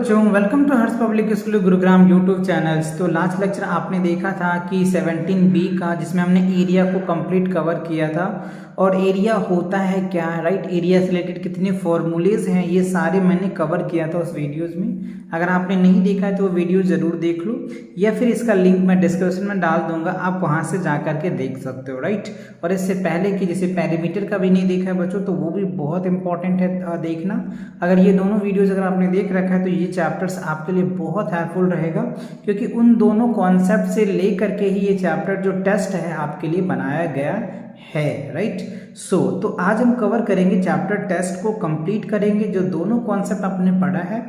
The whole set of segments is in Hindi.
Welcome to Harsh public school Gurugram YouTube channels. तो लास्ट लेक्चर आपने देखा था कि 17B का, जिसमें हमने एरिया को कंप्लीट कवर किया था और एरिया होता है क्या, राइट। एरिया से रिलेटेड कितने फॉर्मूलेज हैं, ये सारे मैंने कवर किया था उस वीडियोस में। अगर आपने नहीं देखा है तो वो वीडियो ज़रूर देख लो, या फिर इसका लिंक मैं डिस्क्रिप्शन में डाल दूंगा, आप वहाँ से जा करके देख सकते हो, राइट। और इससे पहले कि जैसे पेरीमीटर का भी नहीं देखा है बच्चों, तो वो भी बहुत इंपॉर्टेंट है देखना। अगर ये दोनों वीडियोज़ अगर आपने देख रखा है तो ये चैप्टर्स आपके लिए बहुत हेल्पफुल रहेगा, क्योंकि उन दोनों कॉन्सेप्ट से ले करके ही ये चैप्टर जो टेस्ट है आपके लिए बनाया गया है, राइट। तो आज हम कवर करेंगे चैप्टर टेस्ट को कंप्लीट करेंगे, जो दोनों कॉन्सेप्ट आपने पढ़ा है,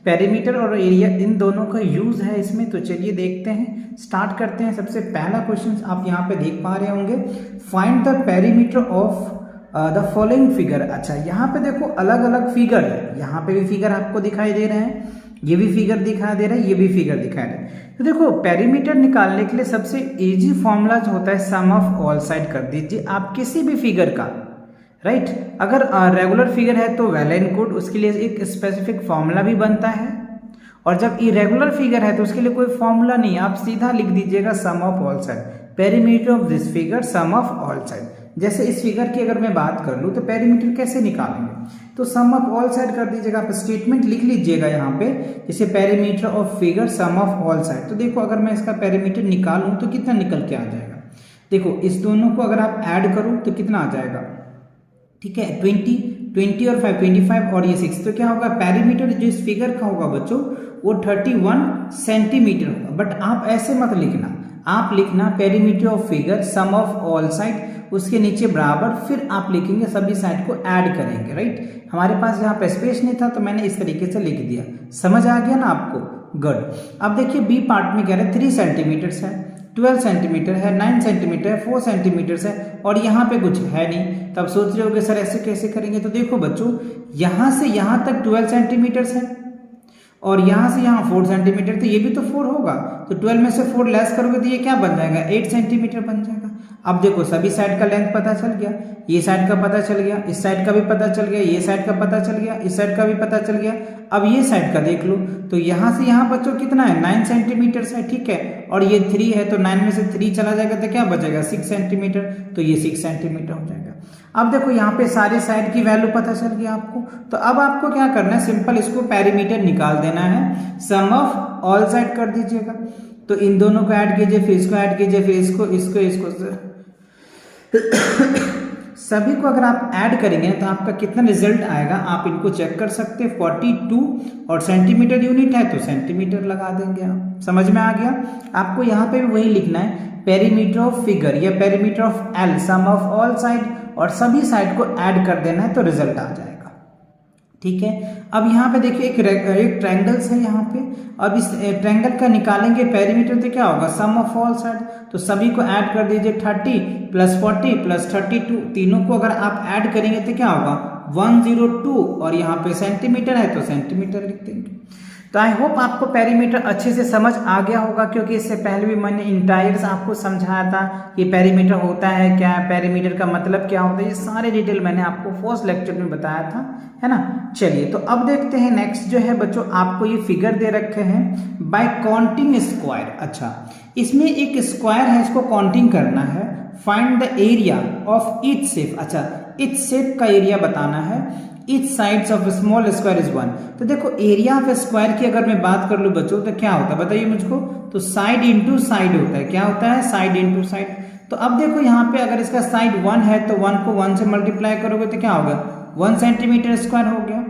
पेरीमीटर और एरिया, इन दोनों का यूज है इसमें। तो चलिए देखते हैं, स्टार्ट करते हैं। सबसे पहला क्वेश्चन आप यहाँ पे देख पा रहे होंगे, find the perimeter of the following figure. अच्छा, यहाँ पे देखो अलग अलग फिगर है, यहाँ पे भी फिगर आपको दिखाई दे रहे हैं, ये भी फिगर दिखाई दे रहा है, ये भी फिगर दिखाई दे रहा है। तो देखो पेरीमीटर निकालने के लिए सबसे इजी फॉर्मूला जो होता है सम ऑफ ऑल साइड कर दीजिए आप किसी भी फिगर का, राइट। अगर रेगुलर फिगर है तो वेल एंड गुड, उसके लिए एक स्पेसिफिक फॉर्मूला भी बनता है, और जब इरेगुलर फिगर है तो उसके लिए कोई फॉर्मूला नहीं, आप सीधा लिख दीजिएगा sum of all side, perimeter of this figure sum of all side. जैसे इस फिगर की अगर मैं बात कर लूँ तो पेरीमीटर कैसे निकालेंगे, तो सम ऑफ ऑल साइड कर दीजिएगा, आप स्टेटमेंट लिख लीजिएगा यहाँ पे, जैसे perimeter of figure sum of all side. तो देखो अगर मैं इसका पेरीमीटर निकालूं तो कितना निकल के आ जाएगा, देखो इस दोनों को अगर आप ऐड करो तो कितना आ जाएगा, ठीक है, 20 और 5 25 और ये 6। तो क्या होगा, पेरीमीटर जो इस फिगर का होगा बच्चों वो 31 सेंटीमीटर होगा। बट आप ऐसे मत लिखना, आप लिखना perimeter of figure sum of all side, उसके नीचे बराबर, फिर आप लिखेंगे सभी साइड को ऐड करेंगे, राइट। हमारे पास यहाँ पे स्पेस नहीं था तो मैंने इस तरीके से लिख दिया, समझ आ गया ना आपको, गुड। अब देखिए बी पार्ट में कह रहे हैं 3 सेंटीमीटर है, 12 सेंटीमीटर है, 9 सेंटीमीटर है, 4 सेंटीमीटर है, और यहाँ पे कुछ है नहीं। तो आप सोच रहे होगे सर ऐसे कैसे करेंगे, तो देखो बच्चों यहाँ से यहाँ तक 12 सेंटीमीटर है और यहाँ से यहाँ 4 सेंटीमीटर, तो ये भी तो 4 होगा, तो 12 में से 4 लेस करोगे तो ये क्या बन जाएगा, 8 सेंटीमीटर बन जाएगा। अब देखो सभी साइड का लेंथ पता चल गया, ये साइड का पता चल गया, इस साइड का भी पता चल गया, ये साइड का पता चल गया, इस साइड का भी पता चल गया। अब ये साइड का देख लो, तो यहाँ से यहाँ बच्चों कितना है, 9 सेंटीमीटर है, ठीक है, और ये 3 है, तो 9 में से 3 चला जाएगा तो क्या बचेगा, 6 सेंटीमीटर, तो ये 6 सेंटीमीटर हो जाएगा। अब देखो यहाँ पे सारे साइड की वैल्यू पता चल गया आपको, तो अब आपको क्या करना है, सिंपल इसको पेरीमीटर निकाल देना है, सम ऑफ ऑल साइड कर दीजिएगा। तो इन दोनों को ऐड कीजिए, फिर इसको ऐड कीजिए, फिर इसको सभी को अगर आप ऐड करेंगे तो आपका कितना रिजल्ट आएगा आप इनको चेक कर सकते हैं। 42 और सेंटीमीटर यूनिट है तो सेंटीमीटर लगा देंगे आप, समझ में आ गया। आपको यहाँ पे भी वही लिखना है, पेरीमीटर ऑफ फिगर या perimeter of L sum of all side, और सभी साइड को ऐड कर देना है तो रिजल्ट आ जाएगा, ठीक है। अब यहाँ पे देखिए एक ट्रायंगल्स है यहाँ पे, अब इस ट्रायंगल का निकालेंगे पेरीमीटर तो क्या होगा, सम ऑफ ऑल साइड, तो सभी को ऐड कर दीजिए, 30 + 40 + 32, तीनों को अगर आप ऐड करेंगे तो क्या होगा, 102, और यहाँ पे सेंटीमीटर है तो सेंटीमीटर लिख देंगे। तो आई होप आपको पेरीमीटर अच्छे से समझ आ गया होगा, क्योंकि इससे पहले भी मैंने इंटायर्स आपको समझाया था कि पेरीमीटर होता है क्या, पेरीमीटर का मतलब क्या होता है, ये सारे डिटेल मैंने आपको फर्स्ट लेक्चर में बताया था, है ना। चलिए तो अब देखते हैं नेक्स्ट जो है बच्चों, आपको ये फिगर दे रखे हैं बाय काउंटिंग स्क्वायर। अच्छा, इसमें एक स्क्वायर है, इसको काउंटिंग करना है, find the area of each shape. अच्छा, ईच शेप का एरिया बताना है, each sides of small square is 1। तो देखो एरिया ऑफ स्क्वायर की अगर मैं बात कर लूं बच्चों तो क्या होता है बताइए मुझको, तो साइड इंटू साइड होता है, क्या होता है, साइड इंटू साइड। तो अब देखो यहाँ पे अगर इसका साइड 1 है तो 1 को 1 से मल्टीप्लाई करोगे तो क्या होगा, 1 सेंटीमीटर स्क्वायर हो गया।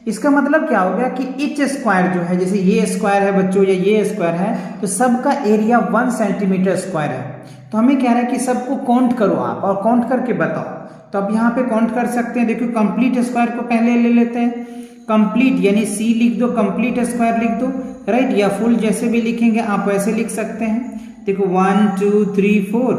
इसका मतलब क्या हो गया कि ईच स्क्वायर जो है, जैसे ये स्क्वायर है बच्चों या ये स्क्वायर है, तो सबका एरिया 1 सेंटीमीटर स्क्वायर है। तो हमें कह रहा है कि सबको काउंट करो आप और काउंट करके बताओ। तो अब यहाँ पे काउंट कर सकते हैं, देखो कंप्लीट स्क्वायर को पहले ले लेते हैं, कंप्लीट यानी सी लिख दो, कंप्लीट स्क्वायर लिख दो, राइट, या फुल जैसे भी लिखेंगे आप वैसे लिख सकते हैं। देखो 1 2 3 4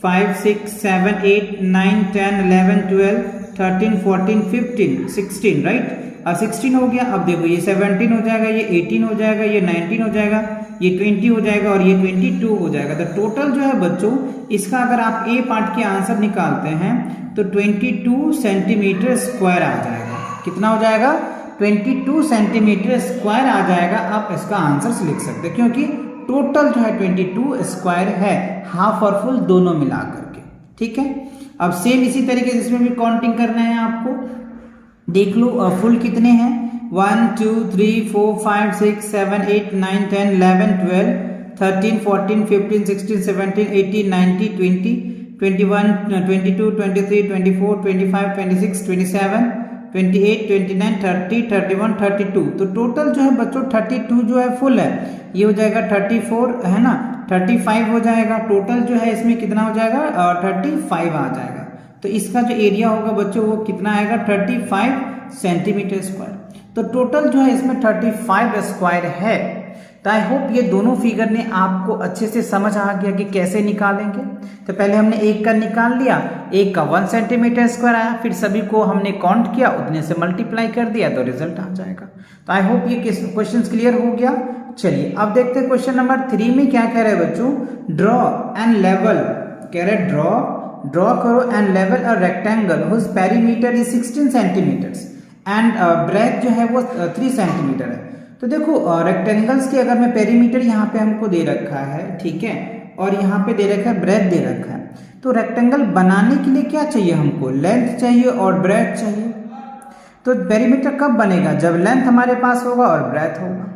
5 6 7 8 9 10 11 12 13 14 15 16, राइट। अब 16 हो गया, अब देखो ये 17 हो जाएगा, ये 18 हो जाएगा, ये 19 हो जाएगा, ये 20 हो जाएगा और ये 22 हो जाएगा। तो टोटल जो है बच्चों इसका अगर आप ए पार्ट के आंसर निकालते हैं तो 22 सेंटीमीटर स्क्वायर आ जाएगा। कितना हो जाएगा, 22 सेंटीमीटर स्क्वायर आ जाएगा। आप इसका आंसर लिख सकते हैं क्योंकि टोटल जो है 22 स्क्वायर है, हाफ और फुल दोनों मिला करके। ठीक है, अब सेम इसी तरीके से इसमें भी काउंटिंग करना है आपको। देख लो फुल कितने हैं, 1 2 3 4 5 6 7 8 9 10 11 12 13 14 15 16 17 18 19 20 21 22 23 24 25 26 27 28 29 30 31 32। तो टोटल जो है बच्चों 32 जो है फुल है, ये हो जाएगा 34 है ना, 35 हो जाएगा। टोटल जो है इसमें कितना हो जाएगा 35 आ जाएगा। तो इसका जो एरिया होगा बच्चों वो कितना आएगा 35 सेंटीमीटर स्क्वायर। तो टोटल जो है इसमें 35 स्क्वायर है। तो आई होप ये दोनों फिगर ने आपको अच्छे से समझ आ गया कि कैसे निकालेंगे। तो पहले हमने एक का निकाल लिया, एक का 1 सेंटीमीटर स्क्वायर आया, फिर सभी को हमने काउंट किया, उतने से मल्टीप्लाई कर दिया तो रिजल्ट आ जाएगा। तो आई होप ये क्वेश्चन क्लियर हो गया। चलिए अब देखते हैं क्वेश्चन नंबर 3 में क्या कह रहे हैं बच्चों, ड्रॉ एंड लेवल। कह रहे ड्रॉ करो एंड लेवल a rectangle whose perimeter is 16 centimetres and breadth जो है वो 3 सेंटीमीटर है। तो देखो रेक्टेंगल्स के अगर मैं पेरीमीटर यहाँ पे हमको दे रखा है, ठीक है, और यहाँ पे दे रखा है ब्रेथ दे रखा है। तो रेक्टेंगल बनाने के लिए क्या चाहिए हमको, लेंथ चाहिए और ब्रेथ चाहिए। तो पेरीमीटर कब बनेगा, जब लेंथ हमारे पास होगा और ब्रेथ होगा।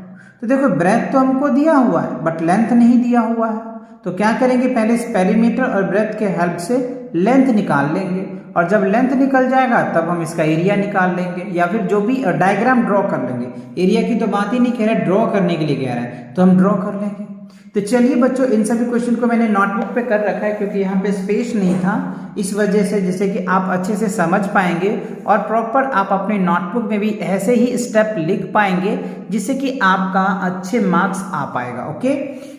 तो देखो ब्रेथ तो हमको दिया हुआ है बट लेंथ नहीं दिया हुआ है। तो क्या करेंगे, पहले इस पेरीमीटर और ब्रेथ के हेल्प से लेंथ निकाल लेंगे, और जब लेंथ निकल जाएगा तब हम इसका एरिया निकाल लेंगे, या फिर जो भी डायग्राम ड्रॉ कर लेंगे। एरिया की तो बात ही नहीं कह रहा है, ड्रॉ करने के लिए कह रहा है, तो हम ड्रॉ कर लेंगे। तो चलिए बच्चों इन सभी क्वेश्चन को मैंने नोटबुक पे कर रखा है क्योंकि यहाँ पे स्पेस नहीं था, इस वजह से, जिससे कि आप अच्छे से समझ पाएंगे और प्रॉपर आप अपने नोटबुक में भी ऐसे ही स्टेप लिख पाएंगे जिससे कि आपका अच्छे मार्क्स आ पाएगा। Okay,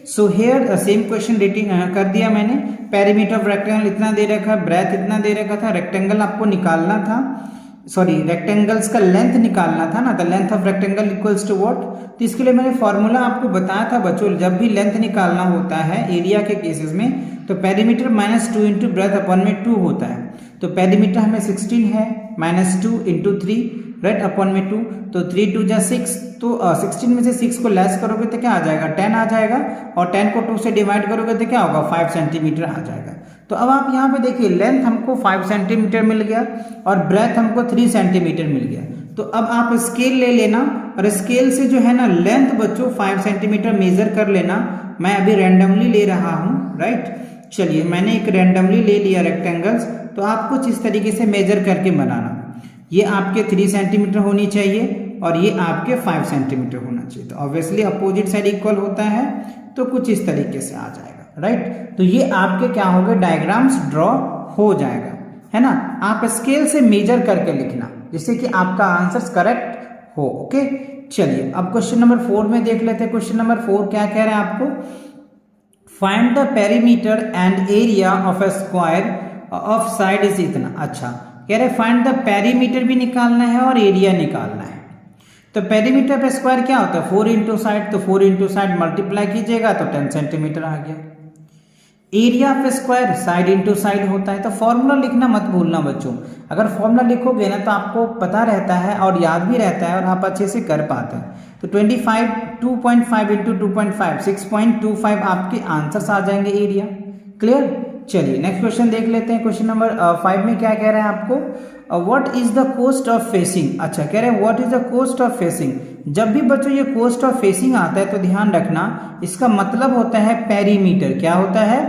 so here same question rating कर दिया मैंने। पेरीमीटर ऑफ रेक्टेंगल इतना दे रखा है, ब्रेथ इतना दे रखा था, रेक्टेंगल आपको निकालना था, सॉरी रेक्टेंगल्स का लेंथ निकालना था ना, the length of rectangle equals to what. तो इसके लिए मैंने फॉर्मूला आपको बताया था बच्चों, जब भी लेंथ निकालना होता है एरिया के केसेस में तो पेरीमीटर -2 इंटू ब्रेथ अपॉन में 2 होता है। तो पेरीमीटर हमें 16 है, -2 इंटू 3 राइट अपॉन में 2, तो 3 2 जा 6, तो 16 में से 6 को लेस करोगे तो क्या आ जाएगा 10 आ जाएगा, और 10 को 2 से डिवाइड करोगे तो क्या होगा 5 सेंटीमीटर आ जाएगा। तो अब आप यहाँ पे देखिए लेंथ हमको 5 सेंटीमीटर मिल गया और ब्रेथ हमको 3 सेंटीमीटर मिल गया। तो अब आप स्केल ले लेना और स्केल से जो है ना लेंथ बच्चों 5 सेंटीमीटर मेजर कर लेना। मैं अभी रैंडमली ले रहा हूँ राइट। चलिए मैंने एक रैंडमली ले लिया रेक्टेंगल्स, तो आप कुछ इस तरीके से मेजर करके बनाना। ये आपके 3 सेंटीमीटर होनी चाहिए और ये आपके 5 सेंटीमीटर होना चाहिए। तो ऑब्वियसली अपोजिट साइड इक्वल होता है, तो कुछ इस तरीके से आ जाएगा राइट। तो ये आपके क्या हो गए, डायग्राम्स ड्रॉ हो जाएगा, है ना। आप स्केल से मेजर करके लिखना जिससे कि आपका आंसर करेक्ट हो। ओके, चलिए अब क्वेश्चन नंबर 4 में देख लेते हैं। क्वेश्चन नंबर 4 क्या कह रहा है आपको, find the perimeter and area of a square of side is इतना। अच्छा कह रहे फाइंड द पेरीमीटर भी निकालना है और एरिया निकालना है। तो पेरीमीटर पे स्क्वायर क्या होता है 4 इंटू साइड, तो 4 इंटू साइड मल्टीप्लाई कीजिएगा तो 10 सेंटीमीटर आ गया। Area of square side into side होता है। तो फॉर्मूला लिखना मत भूलना बच्चों, अगर फॉर्मूला लिखोगे ना तो आपको पता रहता है और याद भी रहता है और आप अच्छे से कर पाते हैं। तो 25 2.5 इंटू 2.5 6.25 आपके आंसर्स आ जाएंगे एरिया। क्लियर, चलिए नेक्स्ट क्वेश्चन देख लेते हैं। क्वेश्चन नंबर 5 में क्या कह रहा है आपको, what is the cost of fencing. अच्छा कह रहे हैं what is the cost of fencing. जब भी बच्चों ये कोस्ट ऑफ फेसिंग आता है तो ध्यान रखना इसका मतलब होता है पेरीमीटर। क्या होता है,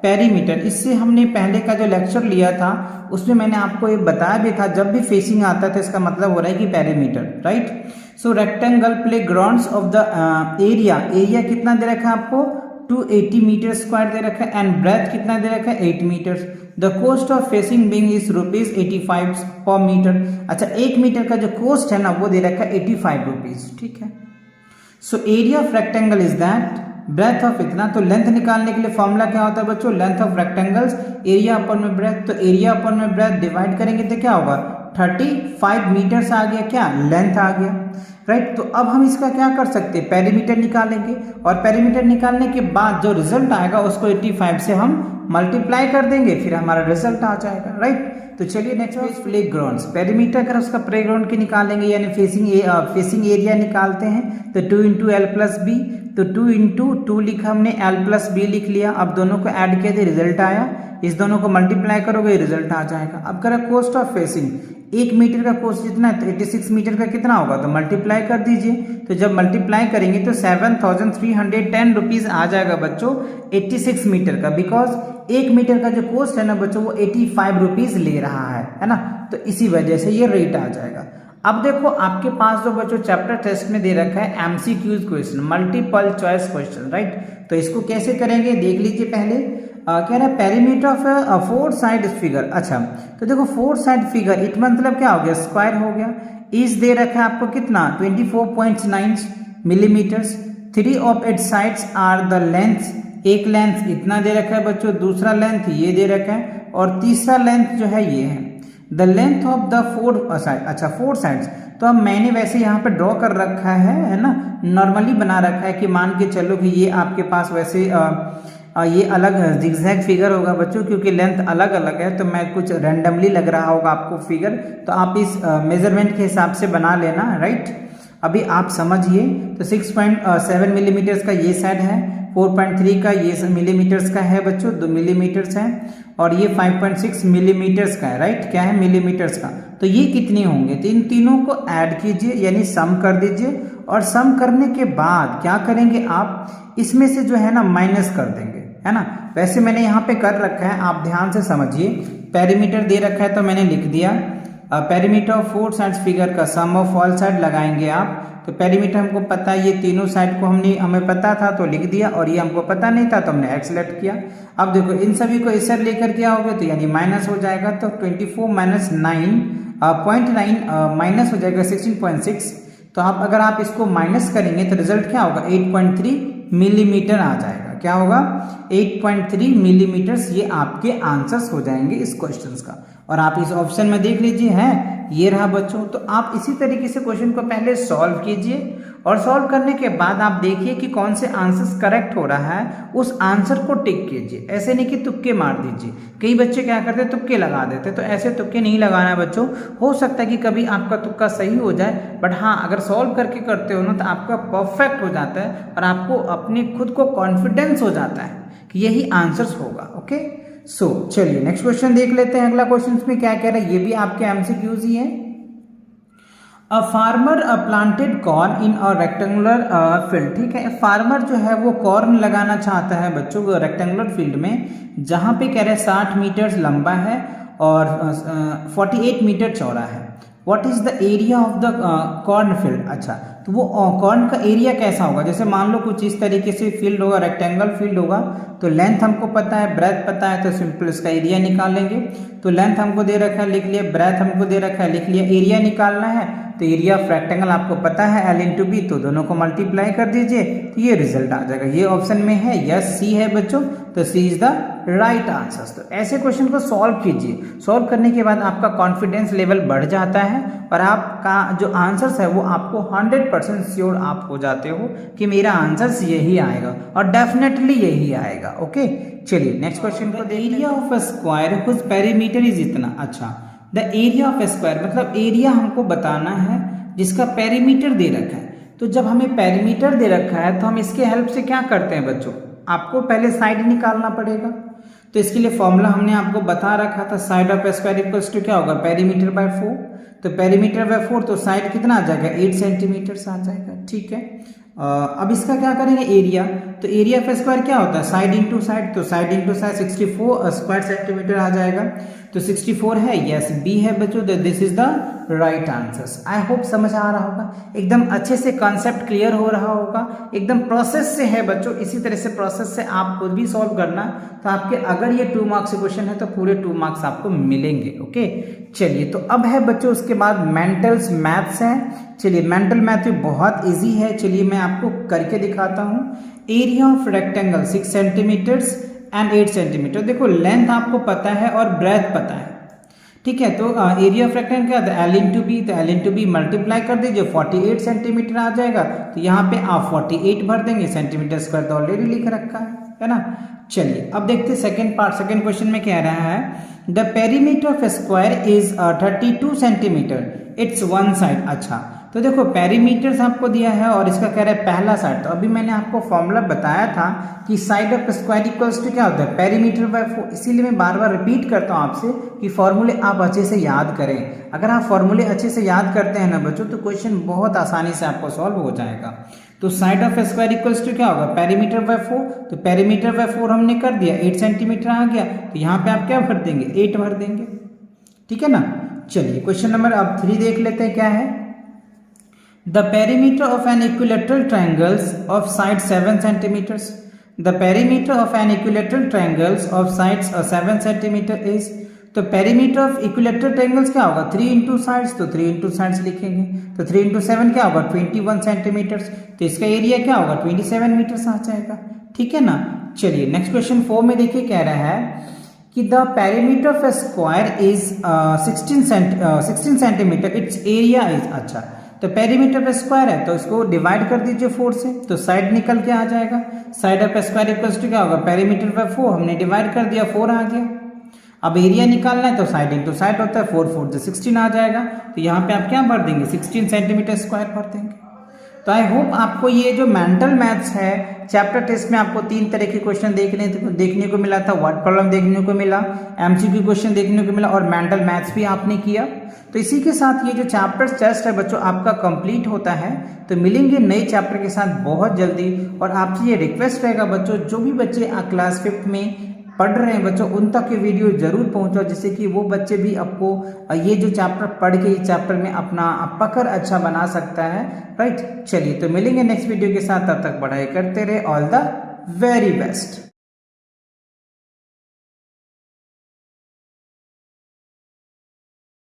पेरीमीटर। इससे हमने पहले का जो लेक्चर लिया था उसमें मैंने आपको ये बताया भी था, जब भी फेसिंग आता है तो इसका मतलब हो रहा है कि perimeter right. So rectangle play grounds of the area, area कितना दे रखा है आपको 280 मीटर स्क्वायर दे रखा है एंड ब्रेथ कितना दे रखा है 8 metre. The cost of fencing being is ₹85 per metre. अच्छा 1 मीटर का जो कोस्ट है ना वो दे रखा है 85 रुपीज, ठीक है। So area of rectangle is that, breadth of इतना। तो लेंथ निकालने के लिए फॉर्मूला क्या होता है बच्चों, लेंथ ऑफ रेक्टेंगल्स एरिया अपन में ब्रेथ। तो एरिया अपन में ब्रेथ डिवाइड करेंगे तो क्या होगा 35 मीटर्स आ गया, क्या लेंथ आ गया राइट। तो अब हम इसका क्या कर सकते हैं, पेरीमीटर निकालेंगे और पेरीमीटर निकालने के बाद जो रिजल्ट आएगा उसको 85 से हम मल्टीप्लाई कर देंगे, फिर हमारा रिजल्ट आ जाएगा राइट। तो चलिए next page, play ground. Perimeter अगर उसका प्ले ग्राउंड की निकालेंगे यानी फेसिंग एरिया निकालते हैं तो 2 इंटू एल प्लस बी, तो 2 इंटू 2 लिखा हमने, एल प्लस बी लिख लिया। अब दोनों को ऐड किया तो रिजल्ट आया, इस दोनों को मल्टीप्लाई करोगे रिजल्ट आ जाएगा। अब करें कोस्ट ऑफ फेसिंग, 1 मीटर का कोस्ट जितना है तो 86 मीटर का कितना होगा, तो मल्टीप्लाई कर दीजिए। तो जब मल्टीप्लाई करेंगे तो 7310 रुपीज आ जाएगा बच्चों 86 मीटर का, बिकॉज 1 मीटर का जो कोस्ट है ना बच्चों वो 85 रुपीज ले रहा है ना, तो इसी वजह से ये रेट आ जाएगा। अब देखो आपके पास जो बच्चों चैप्टर टेस्ट में दे रखा है MCQs question, multiple choice question, right. तो इसको कैसे करेंगे देख लीजिए। पहले कह रहा है पेरीमीटर ऑफ 4 साइड फिगर। अच्छा तो देखो 4 साइड फिगर इट मतलब क्या हो गया, स्क्वायर हो गया। इस दे रखा है आपको कितना 24.9 millimetres. 3 of its sides are the length, एक लेंथ इतना दे रखा है बच्चों, दूसरा लेंथ ये दे रखा है और तीसरा लेंथ जो है ये है। The length of the 4 side, अच्छा 4 साइड्स, तो अब मैंने वैसे यहाँ पे ड्रॉ कर रखा है ना, नॉर्मली बना रखा है कि मान के चलो कि ये आपके पास वैसे ये अलग जिगजैग फिगर होगा बच्चों, क्योंकि लेंथ अलग अलग है तो मैं कुछ रैंडमली लग रहा होगा आपको फिगर, तो आप इस मेजरमेंट के हिसाब से बना लेना, राइट। अभी आप समझिए तो 6.7 मिलीमीटर्स का ये साइड है, 4.3 का ये मिलीमीटर्स का है बच्चों, 2 मिलीमीटर्स है, और ये 5.6 मिलीमीटर्स का है, राइट। क्या है, मिलीमीटर्स का। तो ये कितने होंगे, तो इन तीनों को ऐड कीजिए यानी सम कर दीजिए, और सम करने के बाद क्या करेंगे आप, इसमें से जो है ना माइनस कर देंगे, है ना। वैसे मैंने यहाँ पे कर रखा है, आप ध्यान से समझिए। पेरीमीटर दे रखा है तो मैंने लिख दिया पेरीमीटर ऑफ 4 साइड्स फिगर का सम ऑफ ऑल साइड लगाएंगे आप। तो पेरीमीटर हमको पता है, ये तीनों साइड को हमें पता था तो लिख दिया, और ये हमको पता नहीं था तो हमने एक्स सेलेक्ट किया। अब देखो इन सभी को इस साइड लेकर के आओगे तो यानी माइनस हो जाएगा, तो 24 माइनस 9.9 माइनस हो जाएगा 16.6। तो अगर आप इसको माइनस करेंगे तो रिजल्ट क्या होगा, 8.3 मिलीमीटर आ जाएगा। क्या होगा, 8.3 मिलीमीटर्स, ये आपके आंसर्स हो जाएंगे इस क्वेश्चंस का। और आप इस ऑप्शन में देख लीजिए है ये रहा बच्चों। तो आप इसी तरीके से क्वेश्चन को पहले सॉल्व कीजिए, और सॉल्व करने के बाद आप देखिए कि कौन से आंसर्स करेक्ट हो रहा है, उस आंसर को टिक कीजिए। ऐसे नहीं कि तुक्के मार दीजिए, कई बच्चे क्या करते हैं तुक्के लगा देते, तो ऐसे तुक्के नहीं लगाना है बच्चों। हो सकता है कि कभी आपका तुक्का सही हो जाए, बट हाँ अगर सॉल्व करके करते हो ना तो आपका परफेक्ट हो जाता है, और आपको अपने खुद को कॉन्फिडेंस हो जाता है कि यही आंसर्स होगा। ओके सो चलिए नेक्स्ट क्वेश्चन देख लेते हैं। अगला क्वेश्चन में क्या कह रहा है, ये भी आपके एमसीक्यूज ही है। A farmer planted corn in a rectangular field. ठीक है, फार्मर जो है वो कॉर्न लगाना चाहता है बच्चों रेक्टेंगुलर फील्ड में, जहां पे कह रहे हैं 60 मीटर लंबा है और 48 मीटर चौड़ा है। What is the area of the corn field. अच्छा तो वो कॉर्न का एरिया कैसा होगा, जैसे मान लो कुछ इस तरीके से फील्ड होगा, रेक्टेंगल फील्ड होगा, तो लेंथ हमको पता है, ब्रेथ पता है, तो सिंपल इसका एरिया निकालेंगे। तो लेंथ हमको दे रखा है लिख लिया, ब्रेथ हमको दे रखा है लिख लिया, एरिया निकालना है तो एरिया ऑफ रेक्टेंगल आपको पता है L इंटू बी, तो दोनों को मल्टीप्लाई कर दीजिए तो ये रिजल्ट आ जाएगा। ये ऑप्शन में है, यस सी है बच्चों, तो सी इज द राइट आंसर। तो ऐसे क्वेश्चन को सॉल्व कीजिए, सॉल्व करने के बाद आपका कॉन्फिडेंस लेवल बढ़ जाता है, और आपका जो आंसर्स है वो आपको 100% श्योर आप हो जाते हो कि मेरा आंसर्स यही आएगा, और डेफिनेटली यही आएगा। ओके चलिए नेक्स्ट क्वेश्चन को। Area of a square whose perimeter is इतना। अच्छा द एरिया ऑफ स्क्वायर मतलब एरिया हमको बताना है जिसका पेरीमीटर दे रखा है। तो जब हमें पेरीमीटर दे रखा है तो हम इसके हेल्प से क्या करते हैं बच्चों, आपको पहले साइड निकालना पड़ेगा। तो इसके लिए फॉर्मूला हमने आपको बता रखा था, side of square equals to क्या होगा, पेरीमीटर बाय 4। तो पेरीमीटर बाय 4 तो साइड कितना आ जाएगा, 8 सेंटीमीटर आ जाएगा। ठीक है, अब इसका क्या करेंगे, एरिया। तो एरिया ऑफ स्क्वायर क्या होता है, साइड इंटू साइड, तो side into side 64 square centimetre आ जाएगा। तो 64 है, यस बी है बच्चों, तो this is the right answer. I hope समझ आ रहा होगा, एकदम अच्छे से कॉन्सेप्ट क्लियर हो रहा होगा, एकदम प्रोसेस से है बच्चों। इसी तरह से प्रोसेस से आप खुद भी सॉल्व करना, तो आपके अगर ये 2 मार्क्स क्वेश्चन है तो पूरे 2 मार्क्स आपको मिलेंगे। ओके चलिए, तो अब है बच्चों उसके बाद मेंटल्स मैथ्स है। चलिए मेंटल मैथ बहुत इजी है, चलिए मैं आपको करके दिखाता हूँ। Area of rectangle 6 centimetres and 8 centimetre. देखो लेंथ आपको पता है और ब्रेथ पता है, ठीक है। तो एरिया ऑफ रेक्टेंगल क्या था, L इंटू बी, तो L इंटू बी मल्टीप्लाई कर दीजिए, 48 सेंटीमीटर आ जाएगा। तो यहाँ पे आप 48 भर देंगे, सेंटीमीटर स्क्वायर तो ऑलरेडी लिख रखा है है ना। चलिए अब देखते सेकंड पार्ट। सेकंड क्वेश्चन में कह रहा है the perimeter of square is 32 centimetre, it's one side. अच्छा तो देखो पेरीमीटर्स आपको दिया है और इसका कह रहा है पहला साइड। तो अभी मैंने आपको फॉर्मूला बताया था कि side of square equals to क्या होता है, पेरीमीटर बाय 4। इसीलिए मैं बार बार रिपीट करता हूँ आपसे कि फॉर्मूले आप अच्छे से याद करें। अगर आप फॉर्मूले अच्छे से याद करते हैं ना बच्चों तो क्वेश्चन बहुत आसानी से आपको सॉल्व हो जाएगा। तो side of square equals to क्या होगा, पेरीमीटर बाय 4। तो पेरीमीटर बाय 4 हमने कर दिया, 8 सेंटीमीटर आ गया। तो यहाँ पे आप क्या भर देंगे, 8 भर देंगे, ठीक है ना। चलिए क्वेश्चन नंबर अब 3 देख लेते हैं क्या है। The perimeter of an equilateral triangles of sides 7 centimeters. The perimeter of an equilateral triangles of sides 7 centimeter is, तो पेरीमीटर ऑफ इक्विलेटरल ट्रायंगल्स क्या होगा, 3 इंटू साइड्स। तो 3 इंटू साइड्स लिखेंगे। तो 3 इंटू 7 क्या होगा, 21 सेंटीमीटर्स। तो इसका एरिया क्या होगा, 27 मीटर्स आ जाएगा, ठीक है ना। चलिए नेक्स्ट क्वेश्चन 4 में देखिए कह रहा है कि the perimeter of a square is 16 centimetre, it's area is. अच्छा तो पेरीमीटर पे स्क्वायर है तो इसको डिवाइड कर दीजिए 4 से, तो साइड निकल के आ जाएगा। Side of square equals to क्या होगा, पेरीमीटर पे 4 हमने डिवाइड कर दिया, 4 आ गया। अब एरिया निकालना है तो साइड इंटू साइड होता है, 4 4 16 आ जाएगा। तो यहाँ पे आप क्या भर देंगे, 16 सेंटीमीटर स्क्वायर भर देंगे। तो आई होप आपको ये जो मेंटल मैथ्स है चैप्टर टेस्ट में आपको 3 तरह के क्वेश्चन देखने को मिला था। वर्ड प्रॉब्लम देखने को मिला, एमसीक्यू क्वेश्चन देखने को मिला और मेंटल मैथ्स भी आपने किया। तो इसी के साथ ये जो चैप्टर टेस्ट है बच्चों आपका कंप्लीट होता है। तो मिलेंगे नए चैप्टर के साथ बहुत जल्दी। और आपसे ये रिक्वेस्ट रहेगा बच्चों, जो भी बच्चे क्लास 5th में पढ़ रहे हैं बच्चों उन तक ये वीडियो जरूर पहुंचाओ, जिससे कि वो बच्चे भी आपको ये जो चैप्टर पढ़ के इस चैप्टर में अपना पकड़ अच्छा बना सकता है, राइट। चलिए तो मिलेंगे नेक्स्ट वीडियो के साथ, तब तक पढ़ाई करते रहे। All the very best.